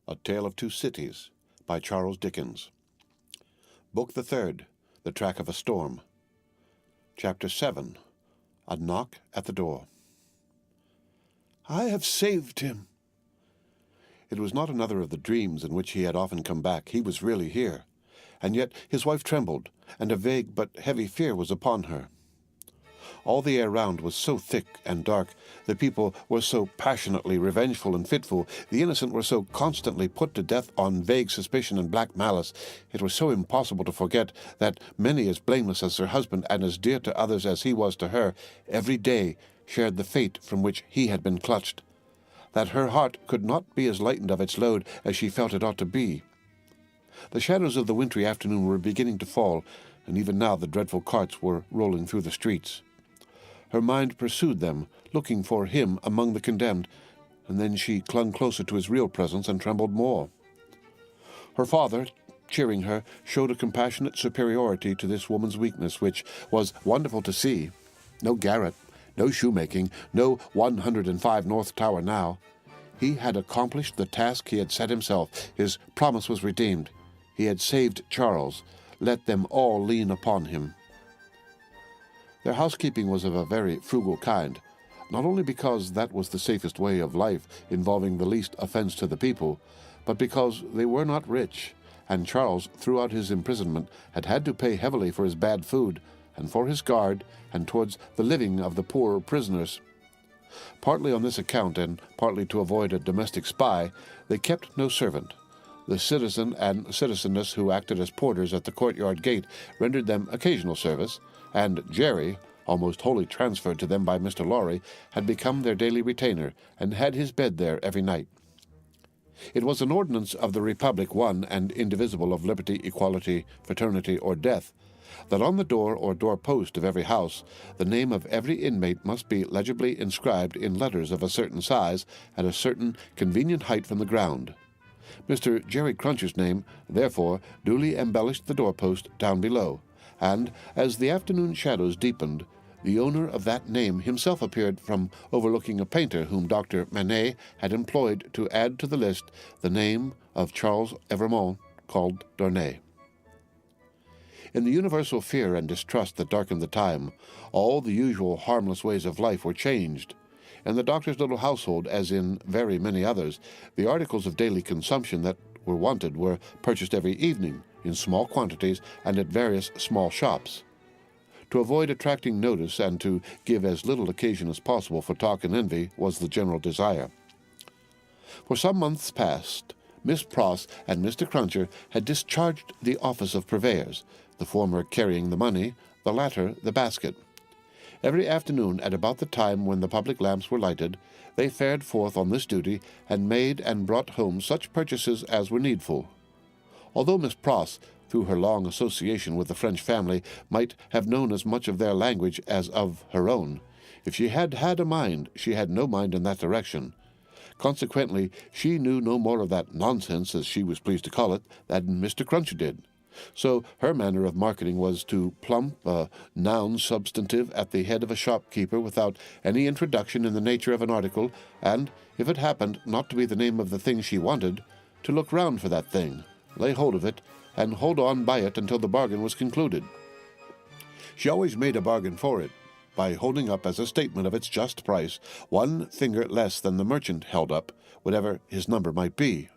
A Tale of Two Cities, by Charles Dickens. Book the Third, The Track of a Storm. Chapter 7, A Knock at the Door. I have saved him. It was not another of the dreams in which he had often come back. He was really here. And yet his wife trembled, and a vague but heavy fear was upon her. All the air round was so thick and dark, the people were so passionately revengeful and fitful, the innocent were so constantly put to death on vague suspicion and black malice, it was so impossible to forget that many as blameless as her husband and as dear to others as he was to her, every day shared the fate from which he had been clutched, that her heart could not be as lightened of its load as she felt it ought to be. The shadows of the wintry afternoon were beginning to fall, and even now the dreadful carts were rolling through the streets. Her mind pursued them, looking for him among the condemned, and then she clung closer to his real presence and trembled more. Her father, cheering her, showed a compassionate superiority to this woman's weakness, which was wonderful to see. No garret, no shoemaking, no 105 North Tower now. He had accomplished the task he had set himself. His promise was redeemed. He had saved Charles. Let them all lean upon him. Their housekeeping was of a very frugal kind, not only because that was the safest way of life, involving the least offense to the people, but because they were not rich, and Charles, throughout his imprisonment, had had to pay heavily for his bad food, and for his guard, and towards the living of the poorer prisoners. Partly on this account, and partly to avoid a domestic spy, they kept no servant. The citizen and citizeness who acted as porters at the courtyard gate rendered them occasional service, and Jerry, almost wholly transferred to them by Mr. Lorry, had become their daily retainer, and had his bed there every night. It was an ordinance of the Republic, one and indivisible, of liberty, equality, fraternity, or death, that on the door or door-post of every house the name of every inmate must be legibly inscribed in letters of a certain size at a certain convenient height from the ground. Mr. Jerry Cruncher's name, therefore, duly embellished the door-post down below, and, as the afternoon shadows deepened, the owner of that name himself appeared from overlooking a painter whom Dr. Manette had employed to add to the list the name of Charles Evrémonde, called Darnay. In the universal fear and distrust that darkened the time, all the usual harmless ways of life were changed. In the doctor's little household, as in very many others, the articles of daily consumption that were wanted were purchased every evening, in small quantities and at various small shops. To avoid attracting notice and to give as little occasion as possible for talk and envy was the general desire. For some months past, Miss Pross and Mr. Cruncher had discharged the office of purveyors, the former carrying the money, the latter the basket. Every afternoon, at about the time when the public lamps were lighted, they fared forth on this duty, and made and brought home such purchases as were needful. Although Miss Pross, through her long association with the French family, might have known as much of their language as of her own, if she had had a mind, she had no mind in that direction. Consequently, she knew no more of that nonsense, as she was pleased to call it, than Mr. Cruncher did. So her manner of marketing was to plump a noun substantive at the head of a shopkeeper without any introduction in the nature of an article, and, if it happened not to be the name of the thing she wanted, to look round for that thing, lay hold of it, and hold on by it until the bargain was concluded. She always made a bargain for it, by holding up as a statement of its just price one finger less than the merchant held up, whatever his number might be.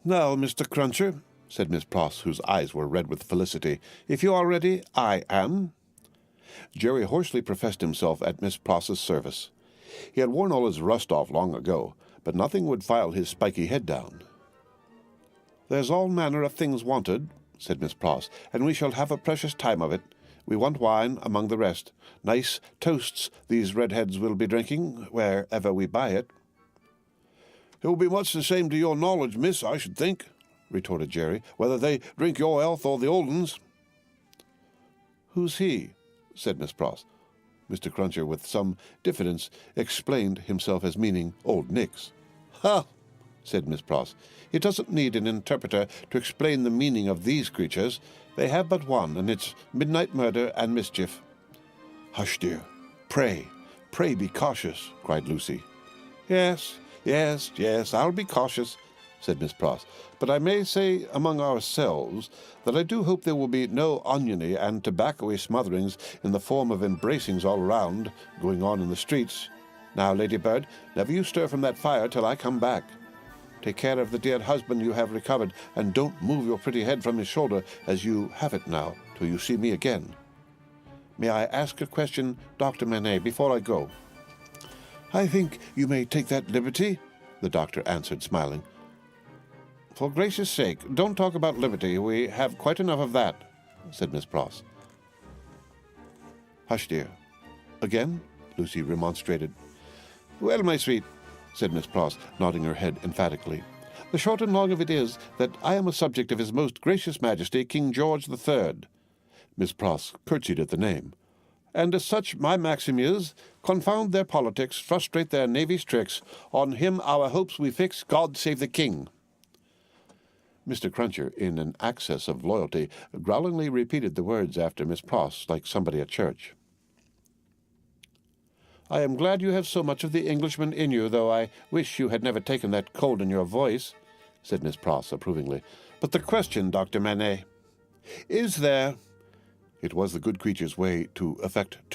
"Now, Mr. Cruncher," said Miss Pross, whose eyes were red with felicity, "if you are ready, I am." Jerry hoarsely professed himself at Miss Pross's service. He had worn all his rust off long ago, but nothing would file his spiky head down. "There's all manner of things wanted," said Miss Pross, "and we shall have a precious time of it. We want wine, among the rest. Nice toasts these redheads will be drinking, wherever we buy it." "It will be much the same to your knowledge, miss, I should think," retorted Jerry, "whether they drink your health or the old un's." "Who's he?" said Miss Pross. Mr. Cruncher, with some diffidence, explained himself as meaning Old Nick's. "Ha!" said Miss Pross. "It doesn't need an interpreter to explain the meaning of these creatures. They have but one, and it's midnight murder and mischief." "Hush, dear. "Pray be cautious," cried Lucie. Yes, I'll be cautious," said Miss Pross, "but I may say among ourselves that I do hope there will be no oniony and tobacco-y smotherings in the form of embracings all round, going on in the streets. Now, Lady Bird, never you stir from that fire till I come back. Take care of the dear husband you have recovered, and don't move your pretty head from his shoulder as you have it now, till you see me again. May I ask a question, Dr. Manette, before I go?" "I think you may take that liberty," the doctor answered, smiling. "For gracious sake, don't talk about liberty. We have quite enough of that," said Miss Pross. "Hush, dear." "Again?" Lucie remonstrated. "Well, my sweet," said Miss Pross, nodding her head emphatically, "the short and long of it is that I am a subject of His Most Gracious Majesty King George the Third." Miss Pross curtsied at the name. "And as such my maxim is, confound their politics, frustrate their navy's tricks, on him our hopes we fix, God save the King." Mr. Cruncher, in an access of loyalty, growlingly repeated the words after Miss Pross, like somebody at church. "I am glad you have so much of the Englishman in you, though I wish you had never taken that cold in your voice," said Miss Pross approvingly. "But the question, Dr. Manette, is there—" It was the good creature's way to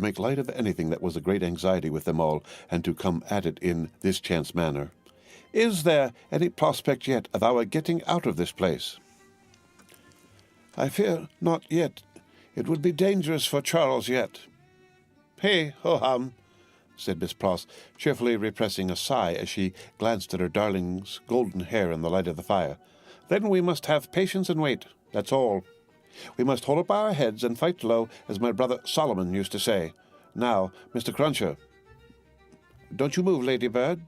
make light of anything that was a great anxiety with them all, and to come at it in this chance manner. "Is there any prospect yet of our getting out of this place?" "I fear not yet. It would be dangerous for Charles yet." "Hey, ho hum," said Miss Pross, cheerfully repressing a sigh as she glanced at her darling's golden hair in the light of the fire. "Then we must have patience and wait, that's all. We must hold up our heads and fight low, as my brother Solomon used to say. Now, Mr. Cruncher—" "Don't you move, Lady Bird."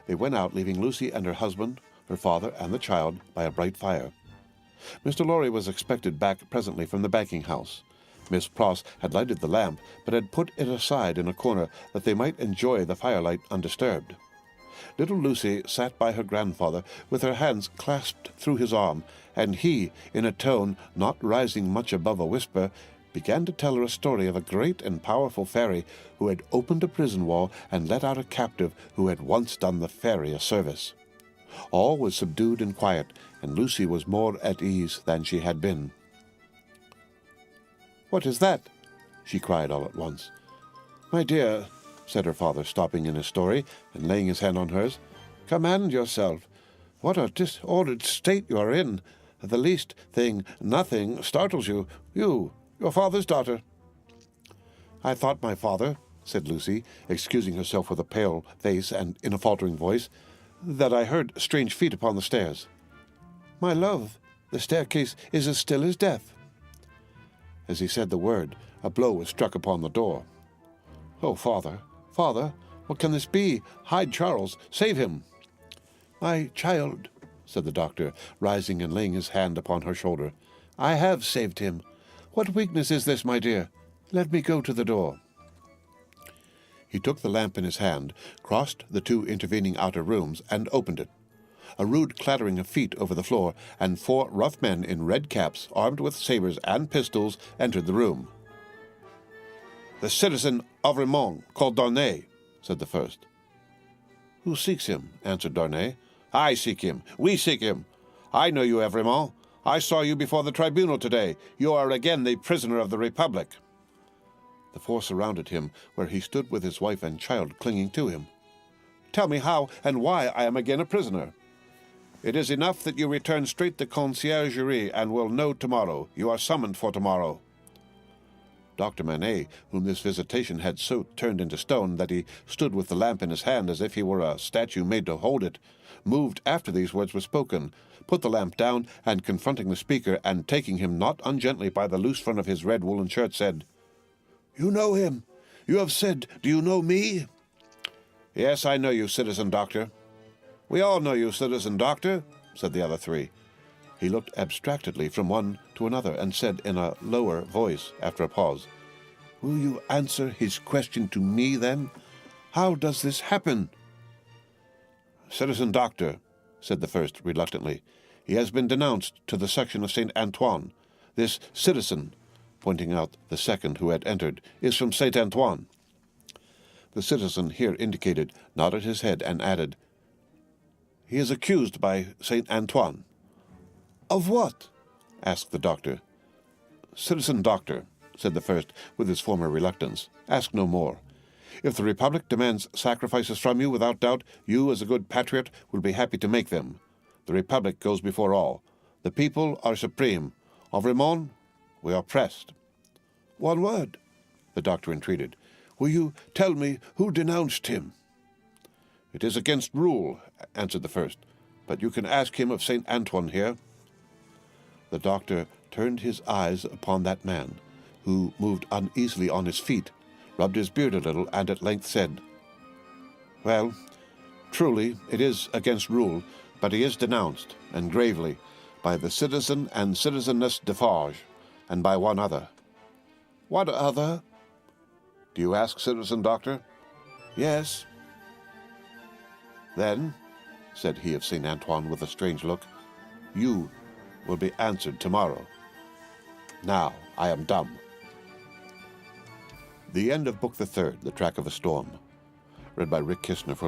They went out, leaving Lucie and her husband, her father, and the child by a bright fire. Mr. Lorry was expected back presently from the banking-house. Miss Pross had lighted the lamp, but had put it aside in a corner that they might enjoy the firelight undisturbed. Little Lucie sat by her grandfather, with her hands clasped through his arm, and he, in a tone not rising much above a whisper, began to tell her a story of a great and powerful fairy who had opened a prison wall and let out a captive who had once done the fairy a service. All was subdued and quiet, and Lucie was more at ease than she had been. "What is that?" she cried all at once. "My dear," said her father, stopping in his story and laying his hand on hers, "command yourself. What a disordered state you are in. The least thing, nothing, startles you. You, your father's daughter." "I thought, my father," said Lucie, excusing herself with a pale face and in a faltering voice, "that I heard strange feet upon the stairs." "My love, the staircase is as still as death." As he said the word, a blow was struck upon the door. "Oh, father, father, what can this be? Hide Charles, save him." "My child," said the doctor, rising and laying his hand upon her shoulder, "I have saved him. What weakness is this, my dear? Let me go to the door." He took the lamp in his hand, crossed the two intervening outer rooms, and opened it. A rude clattering of feet over the floor, and 4 rough men in red caps, armed with sabres and pistols, entered the room. "The citizen Avremont, called Darnay," said the first. "Who seeks him?" answered Darnay. "I seek him. We seek him. I know you, Avremont. I saw you before the tribunal today. You are again the prisoner of the Republic." The 4 surrounded him, where he stood with his wife and child clinging to him. "Tell me how and why I am again a prisoner." "It is enough that you return straight to Conciergerie, and will know tomorrow. You are summoned for tomorrow." Dr. Manette, whom this visitation had so turned into stone that he stood with the lamp in his hand as if he were a statue made to hold it, moved after these words were spoken, put the lamp down, and confronting the speaker, and taking him not ungently by the loose front of his red woolen shirt, said, "You know him. You have said, do you know me?" "Yes, I know you, citizen doctor." "We all know you, citizen doctor," said the other 3. He looked abstractedly from one to another, and said in a lower voice, after a pause, "Will you answer his question to me, then? How does this happen?" "Citizen doctor," said the first reluctantly, "he has been denounced to the section of St. Antoine. This citizen," pointing out the second who had entered, "is from St. Antoine." The citizen here indicated nodded his head and added, He is accused by St. Antoine. Of what? Asked the doctor. Citizen doctor, said the first with his former reluctance, ask no more. If the Republic demands sacrifices from you, without doubt, you, as a good patriot, will be happy to make them. The Republic goes before all. The people are supreme. En Vermont, we are pressed. One word, the doctor entreated. Will you tell me who denounced him? It is against rule, answered the first, but you can ask him of St. Antoine here. The doctor turned his eyes upon that man, who moved uneasily on his feet, rubbed his beard a little, and at length said, Well, truly, it is against rule, but he is denounced, and gravely, by the citizen and citizeness Defarge, and by one other. What other? Do you ask, citizen doctor? Yes. Then, said he of St. Antoine with a strange look, you will be answered tomorrow. Now I am dumb. The end of Book the Third, The Track of a Storm. Read by Rick Kistner for